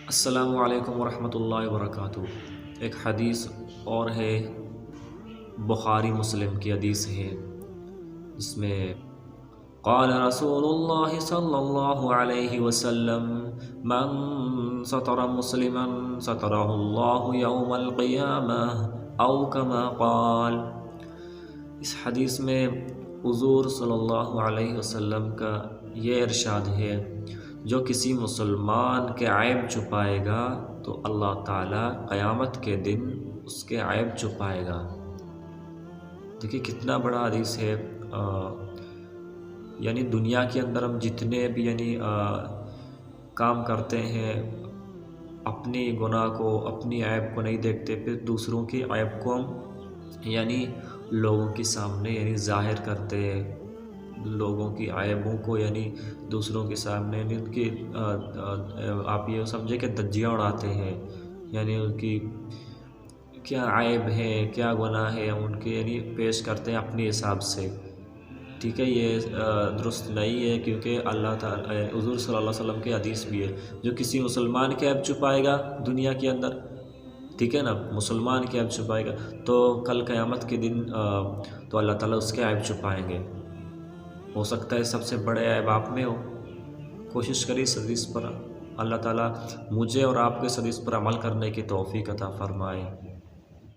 السلام علیکم ورحمۃ اللہ وبرکاتہ۔ ایک حدیث اور ہے، بخاری مسلم کی حدیث ہے، اس میں قال رسول اللہ صلی اللہ علیہ وسلم من ستر مسلما سترہ اللہ یوم القیامہ او کما قال۔ اس حدیث میں حضور صلی اللہ علیہ وسلم کا یہ ارشاد ہے، جو کسی مسلمان کے عیب چھپائے گا تو اللہ تعالیٰ قیامت کے دن اس کے عیب چھپائے گا۔ دیکھیے کتنا بڑا حدیث ہے۔ یعنی دنیا کے اندر ہم جتنے بھی کام کرتے ہیں، اپنی گناہ کو، اپنی عیب کو نہیں دیکھتے، پھر دوسروں کی عیب کو ہم لوگوں کے سامنے ظاہر کرتے ہیں، لوگوں کی عیبوں کو دوسروں کے سامنے ان کی آپ یہ سمجھے کہ دھجیاں اڑاتے ہیں، ان کی کیا عیب ہے، کیا گناہ ہے، ان کے پیش کرتے ہیں اپنے حساب سے۔ ٹھیک ہے، یہ درست نہیں ہے، کیونکہ اللہ تعالیٰ حضور صلی اللہ علیہ وسلم کی حدیث بھی ہے، جو کسی مسلمان کے عیب چھپائے گا دنیا کے اندر، ٹھیک ہے نا، مسلمان کے عیب چھپائے گا تو کل قیامت کے دن تو اللہ تعالیٰ اس کے عیب چھپائیں گے۔ ہو سکتا ہے سب سے بڑے عیب آپ میں ہو۔ کوشش کریے اس حدیث پر، اللہ تعالیٰ مجھے اور آپ کو اس حدیث پر عمل کرنے کی توفیق عطا فرمائے۔